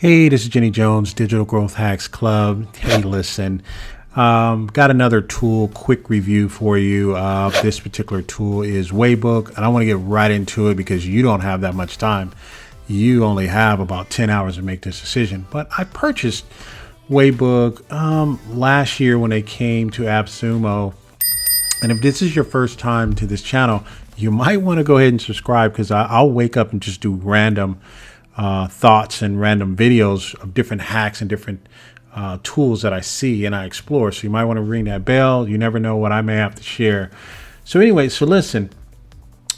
Hey, this is Jenny Jones, Digital Growth Hacks Club. Hey, listen, got another tool, quick review for you. This particular tool is Waybook, and I want to get right into it because you don't have that much time. You only have about 10 hours to make this decision. But I purchased Waybook last year when they came to Appsumo. And if this is your first time to this channel, you might want to go ahead and subscribe because I'll wake up and just do random thoughts and random videos of different hacks and different tools that I see and I explore. So you might want to ring that bell. You never know what I may have to share. So anyway, so listen,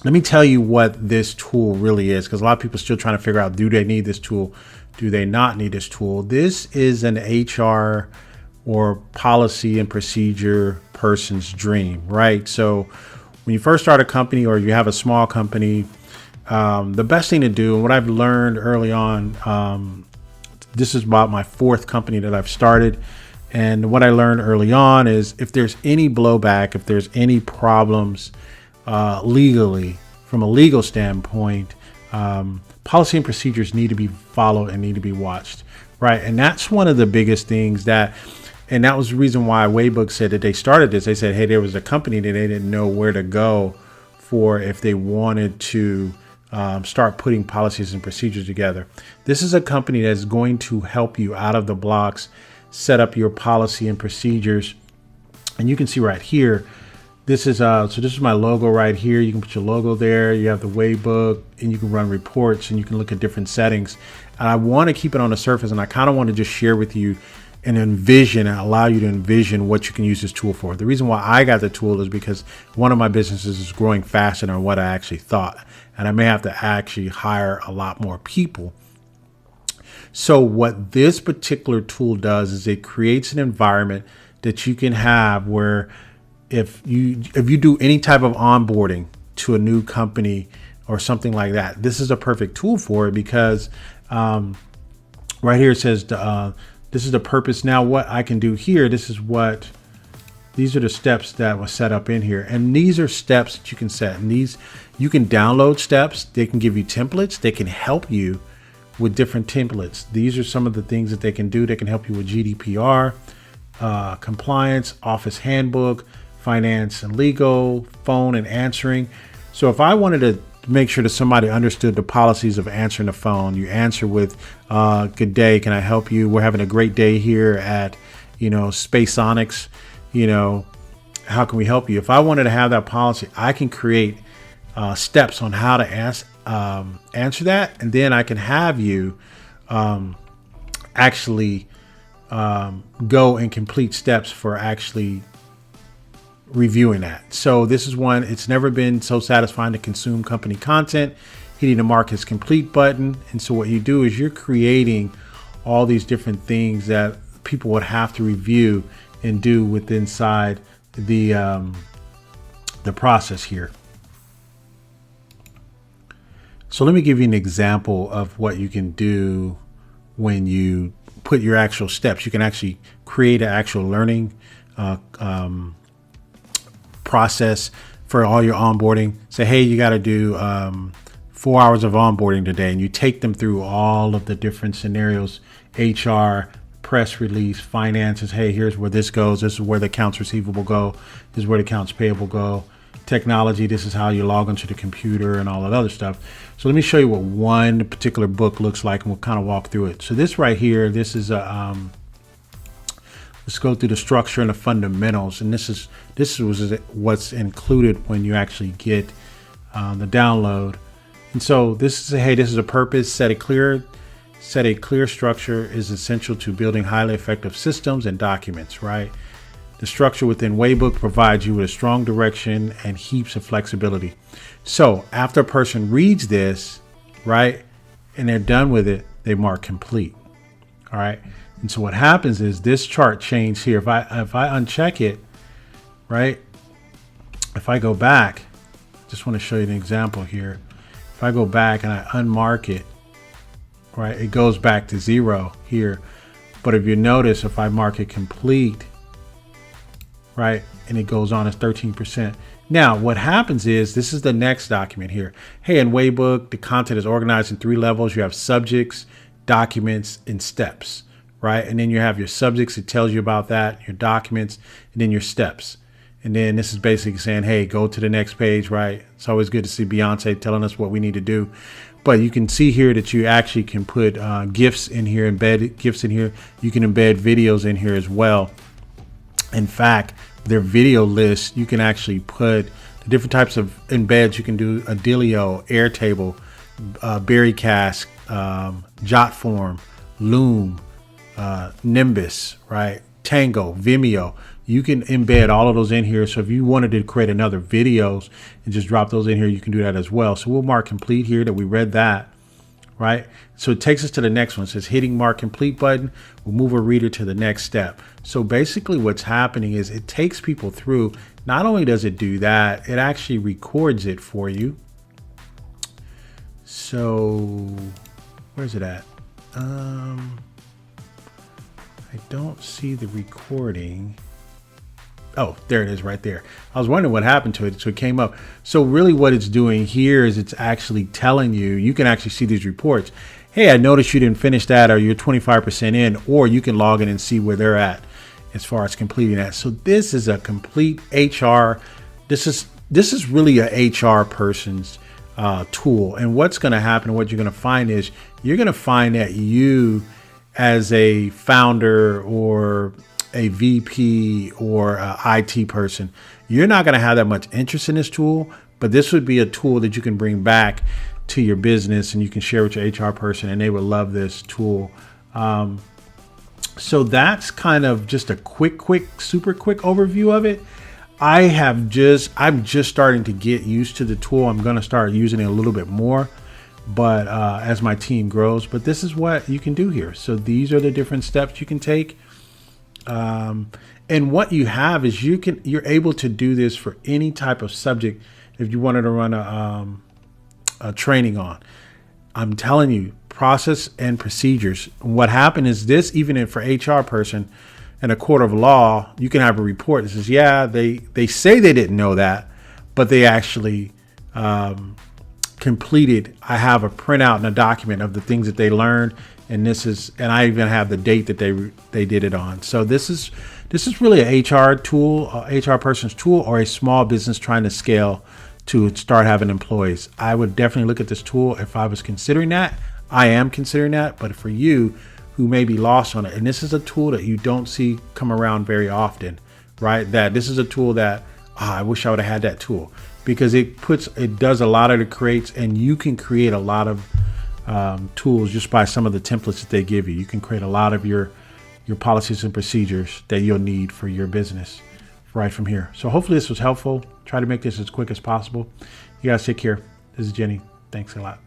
let me tell you what this tool really is, because a lot of people are still trying to figure out, do they need this tool? Do they not need this tool? This is an HR or policy and procedure person's dream, right? So when you first start a company or you have a small company, the best thing to do, and what I've learned early on, this is about my fourth company that I've started. And what I learned early on is if there's any blowback, if there's any problems legally, from a legal standpoint, policy and procedures need to be followed and need to be watched, right? And that's one of the biggest things and that was the reason why Waybook said that they started this. They said, hey, there was a company that they didn't know where to go for if they wanted to start putting policies and procedures together. This is a company that's going to help you out of the blocks, set up your policy and procedures. And you can see right here, this is this is my logo right here. You can put your logo there. You have the Waybook, and you can run reports, and you can look at different settings. And I want to keep it on the surface, and I kind of want to just share with you and envision and allow you to envision what you can use this tool for. The reason why I got the tool is because one of my businesses is growing faster than what I actually thought. And I may have to actually hire a lot more people. So what this particular tool does is it creates an environment that you can have where if you do any type of onboarding to a new company or something like that, this is a perfect tool for it because right here it says this is the purpose. Now what I can do here, these are the steps that was set up in here. And these are steps that you can set. And these, you can download steps. They can give you templates. They can help you with different templates. These are some of the things that they can do. They can help you with GDPR, compliance, office handbook, finance and legal, phone and answering. So if I wanted to make sure that somebody understood the policies of answering the phone, you answer with, good day, can I help you? We're having a great day here at, Spaceonics. How can we help you? If I wanted to have that policy, I can create steps on how to answer that. And then I can have you actually go and complete steps for actually reviewing that. So this is one, it's never been so satisfying to consume company content, hitting the mark is complete button. And so what you do is you're creating all these different things that people would have to review and do with inside the process here. So let me give you an example of what you can do when you put your actual steps. You can actually create an actual learning process for all your onboarding. Say, hey, you got to do 4 hours of onboarding today, and you take them through all of the different scenarios, HR, press release, finances. Hey, here's where this goes. This is where the accounts receivable go. This is where the accounts payable go. Technology, this is how you log onto the computer and all that other stuff. So let me show you what one particular book looks like, and we'll kind of walk through it. So this right here, this is a let's go through the structure and the fundamentals. And this was what's included when you actually get the download. And so this is hey, this is a purpose. Set a clear structure is essential to building highly effective systems and documents, right? The structure within Waybook provides you with a strong direction and heaps of flexibility. So after a person reads this, right, and they're done with it, they mark complete. All right. And so what happens is this chart changes here. If I uncheck it, right, if I go back, just want to show you an example here. If I go back and I unmark it, right, it goes back to 0 here. But if you notice, if I mark it complete, right, and it goes on as 13%. Now, what happens is this is the next document here. Hey, in Waybook, the content is organized in 3 levels. You have subjects, documents, and steps, right? And then you have your subjects. It tells you about that, your documents, and then your steps. And then this is basically saying, hey, go to the next page, right? It's always good to see Beyonce telling us what we need to do. But you can see here that you actually can put GIFs in here, embed GIFs in here. You can embed videos in here as well. In fact, their video list, you can actually put the different types of embeds. You can do a Delio, Airtable, Berrycast, Jotform, Loom, Nimbus, right? Tango, Vimeo. You can embed all of those in here. So if you wanted to create another videos and just drop those in here, you can do that as well. So we'll mark complete here that we read that, right? So it takes us to the next one. It says hitting mark complete button will move a reader to the next step. So basically what's happening is it takes people through. Not only does it do that, it actually records it for you. So where's it at? I don't see the recording. Oh, there it is right there. I was wondering what happened to it. So it came up. So really what it's doing here is it's actually telling you, you can actually see these reports. Hey, I noticed you didn't finish that, or you're 25% in, or you can log in and see where they're at as far as completing that. So this is a complete HR. This is really a HR person's tool. And what's going to happen, what you're going to find is you're going to find that you as a founder or a VP or a IT person, you're not going to have that much interest in this tool, but this would be a tool that you can bring back to your business and you can share with your HR person, and they would love this tool. So that's kind of just a super quick overview of it. I'm just starting to get used to the tool. I'm going to start using it a little bit more, but as my team grows. But this is what you can do here. So these are the different steps you can take. And what you have is you're able to do this for any type of subject. If you wanted to run a training on, I'm telling you, process and procedures. What happened is this, even for HR person in a court of law, you can have a report that says, yeah, they say they didn't know that, but they actually completed. I have a printout and a document of the things that they learned. And I even have the date that they did it on. So this is really a HR tool, HR person's tool, or a small business trying to scale to start having employees. I would definitely look at this tool if I was considering that. I am considering that, but for you who may be lost on it, and this is a tool that you don't see come around very often, right? That this is a tool that I wish I would have had that tool, because it does a lot of the creates, and you can create a lot of tools just by some of the templates that they give you. You can create a lot of your policies and procedures that you'll need for your business right from here. So hopefully this was helpful. Try to make this as quick as possible. You guys take care. This is Jenny. Thanks a lot.